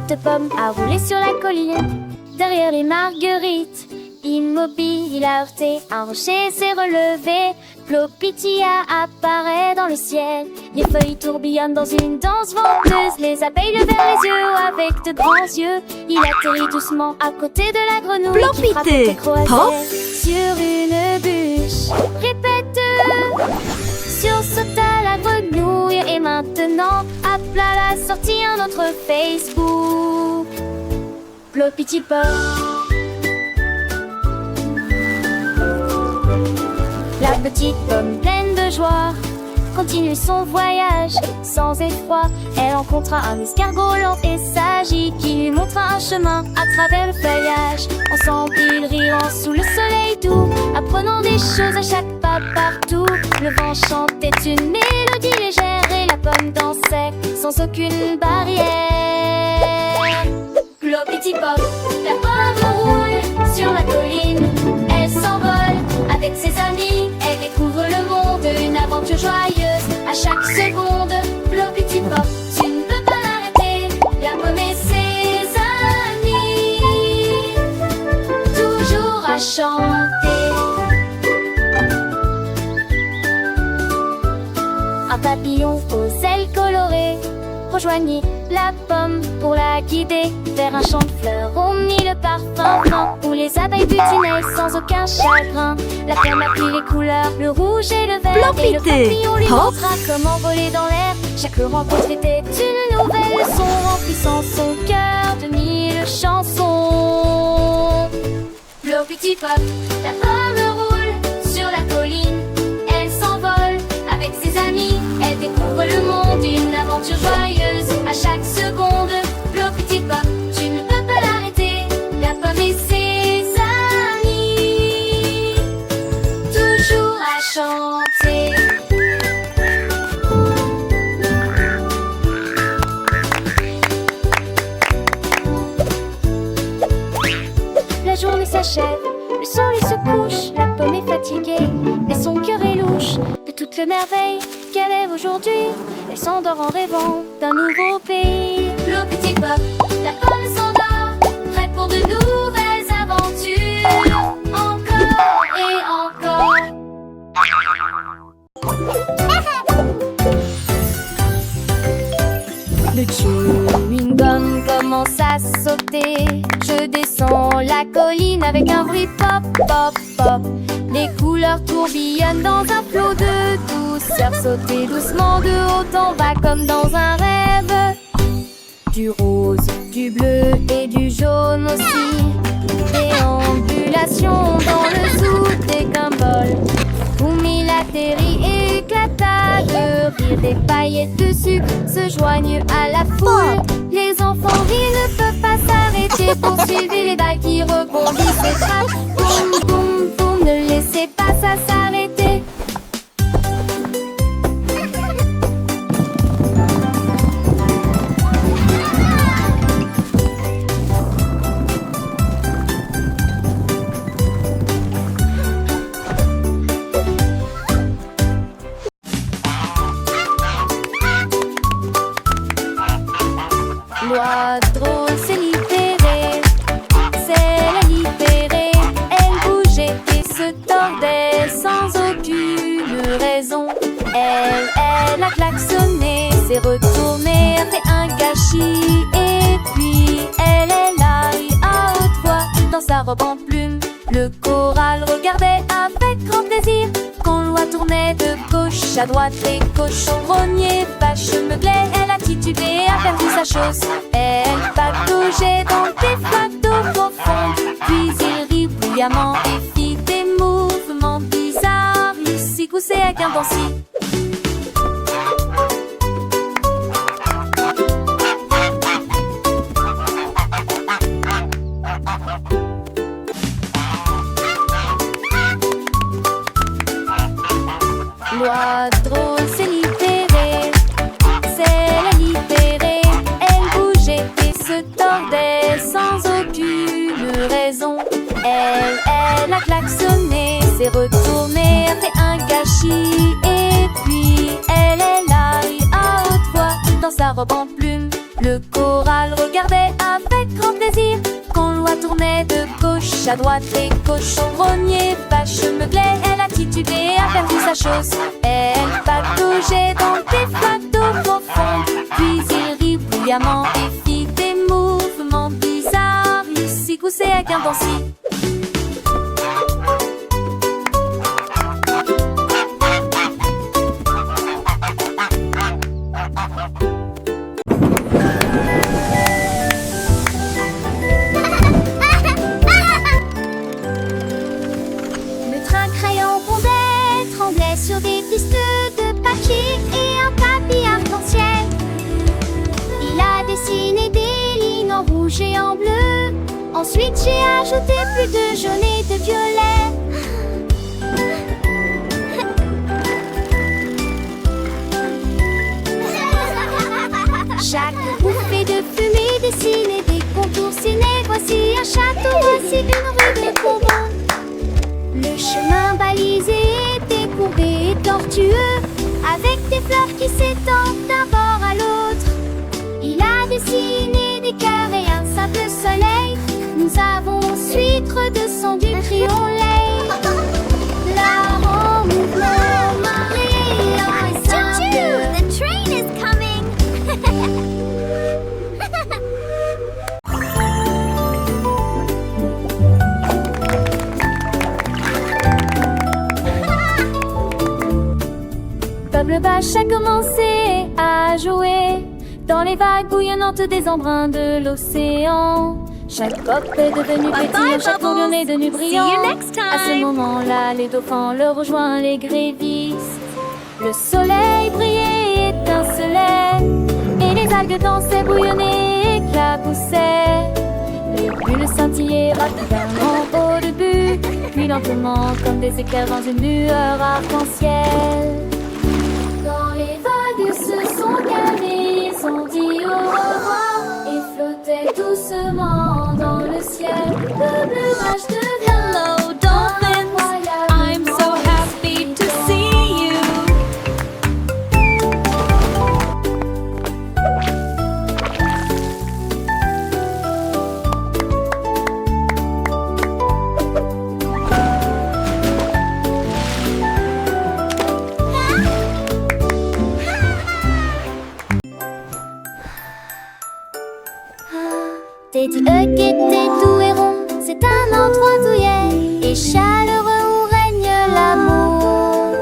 petite pomme a roulé sur la colline. Derrière les marguerites, immobile, il a heurté, un rocher s'est relevé. Plopitia apparaît dans le ciel. Les feuilles tourbillonnent dans une danse venteuse. Les abeilles levèrent les yeux avec de grands yeux. Il atterrit doucement à côté de la grenouille qui frappait des croisées sur une bûche. Répète. Sursauta la grenouille et maintenant à plat la sortie un autre Facebook. Plopiti Pop. La petite pomme pleine de joie continue son voyage sans effroi. Elle rencontra un escargot lent et sage qui lui montra un chemin à travers le feuillage. Ensemble ils riront sous le soleil doux, apprenant des choses à chaque pas partout. Le vent chantait une mélodie légère et la pomme dansait sans aucune barrière. Plopiti Pop, la pomme roule sur la colline. Elle s'envole avec ses amis, elle découvre le monde, une aventure joyeuse à chaque seconde. Plopiti Pop, tu ne peux pas l'arrêter, la pomme et ses amis, toujours à chanter. Un papillon aux ailes colorées rejoignit la pomme pour la guider vers un champ de fleurs aux mille parfums fins, où les abeilles butinaient sans aucun chagrin. La pomme a pris les couleurs, le rouge et le vert, et le papillon lui montra comment voler dans l'air. Chaque rencontre était une nouvelle leçon, remplissant son cœur de mille chansons. Plopiti Pop, la pomme roule sur la colline. Elle s'envole avec ses amis, elle découvre le monde, une aventure joyeuse à chaque seconde. Plopiti Pop, tu ne peux pas l'arrêter, la pomme et ses amis, toujours à chanter. La journée s'achève, le soleil se couche, la pomme est fatiguée, mais son cœur est louche de toutes les merveilles qu'elle rêve aujourd'hui. Elle s'endort en rêvant d'un nouveau pays. Plopiti Pop, la pomme s'endort, prête pour de nouvelles aventures. Encore et encore. Le chewing gum commence à sauter. Je descends la colline avec un bruit pop, pop, pop. Les couleurs tourbillonnent dans un flot de douceur. Sauter doucement de haut en bas comme dans un rêve. Du rose, du bleu et du jaune aussi. Déambulation dans le zoo des gumball. Poumille atterrit et éclata de rire. Des paillettes de sucre se joignent à la foule. Les enfants rient, ne peuvent pas s'arrêter. Poursuivez les balles qui rebondissent et frappent. Boum, boum, boum, ne laissez pas ça s'arrêter. L'oiseau s'est libéré, c'est la libérée. Elle bougeait et se tordait sans aucune raison. Elle a klaxonné, s'est retournée, a fait un gâchis. Et puis elle est là, à haute voix, dans sa robe en plume. Le choral regardait avec grand plaisir. Quand l'oie tournait de gauche à droite, les cochons grognaient, vaches meuglaient. Elle a titubé, a perdu sa chose. Elle pataugeait dans des flaques d'eau profonde. Puis il rit bruyamment et fit des mouvements bizarres. Il s'y coussait avec un dancy. L'oiseau s'est libéré, c'est la libérée. Elle bougeait et se tordait sans aucune raison. Elle a klaxonné, s'est retournée, a fait un gâchis. Et puis elle est là, à haute voix, dans sa robe en plume. Le choral regardait gauche, à droite et cochon, grogner, vache, meuglet. Elle a titubé, a perdu sa chausse. Elle pataugeait dans des flaques d'eau profonde. Puis il rit bruyamment et fit des mouvements bizarres. Il s'y coussait avec un denti. Sur des pistes de papier et un papier arc-en-ciel. Il a dessiné des lignes en rouge et en bleu. Ensuite j'ai ajouté plus de jaune et de violet. Chaque bouffée de fumée dessinait des contours ciné. Voici un château, voici une rue de Bourbon. Le chemin balisé était courbé et tortueux, avec des fleurs qui s'étendent d'un bord à l'autre. Il a dessiné des cœurs et un simple soleil. Nous avons ensuite redescendu triolet. Là en mouvement, Marie en Choo-choo, the train is coming. Comme le bâche a commencé à jouer dans les vagues bouillonnantes des embruns de l'océan. Chaque pop est devenu pétillant, chaque tourbillon est devenu brillant. À ce moment-là, les dauphins le rejoignent, les grévistes. Le soleil brillait, étincelait, et les algues dansaient, bouillonnaient, éclaboussaient. Les bulles scintillaient rapidement au début, puis lentement comme des éclairs dans une lueur arc-en-ciel. Quand les vagues se sont calmées, ils ont dit au revoir et flottaient doucement dans le ciel. Le nuage devient Hello, dolphins. I'm so happy to see you. Teddy Hug était doux et rond, c'est un endroit douillet et chaleureux où règne l'amour.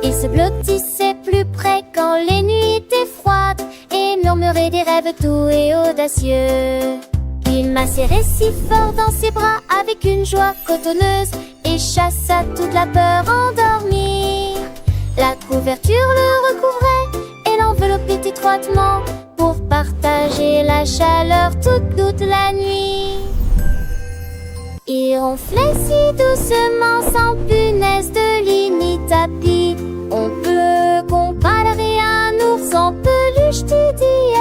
Il se blottissait plus près quand les nuits étaient froides et murmurait des rêves doux et audacieux. Il m'a serré si fort dans ses bras avec une joie cotonneuse et chassa toute la peur endormie. La couverture le recouvrait et l'enveloppait étroitement pour partager la chaleur toute la nuit. Il ronflait si doucement sans punaise de lit ni tapis. On peut comparer un ours en peluche douillet,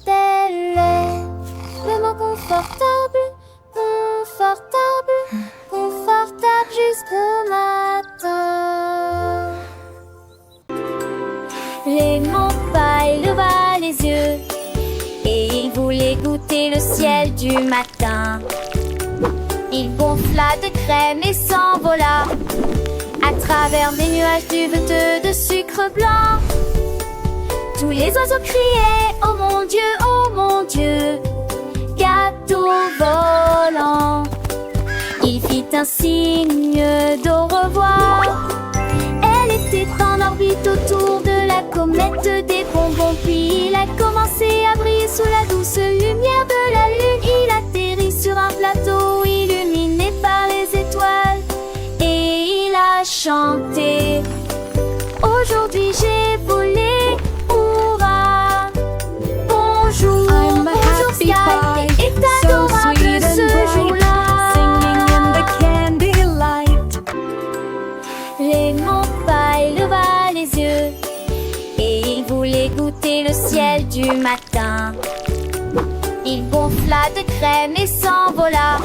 tel est le mot confortable, confortable jusqu'au matin. Léman Paille leva les yeux et il voulait goûter le ciel du matin. Il gonfla de crème et s'envola à travers des nuages duveteux de sucre blanc. Tous les oiseaux criaient « Oh mon Dieu, gâteau volant !» Il fit un signe d'au revoir. Elle était en orbite autour de la comète des bonbons. Puis il a commencé à briller sous la douce lumière de la lune. Il atterrit sur un plateau illuminé par les étoiles et il a chanté. Aujourd'hui j'ai volé, hurrah! Bonjour, I'm a bonjour happy Sky, pie, et so adorable sweet and ce bright, jour-là. singing in the candy light. Léman Paille leva les yeux et il voulait goûter le ciel du matin. Il gonfla de crème et s'envola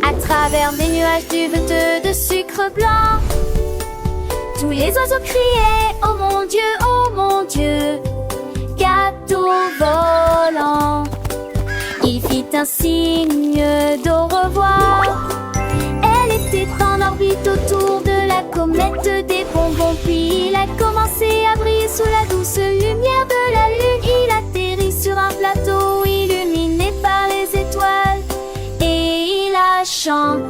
à travers des nuages duveteux de sucre blanc. Tous les oiseaux criaient « Oh mon Dieu, gâteau volant !» Il fit un signe d'au revoir. Elle était en orbite autour de la comète des bonbons. Puis il a commencé à briller sous la douce lumière de la lune. Il atterrit sur un plateau illuminé par les étoiles et il a chanté.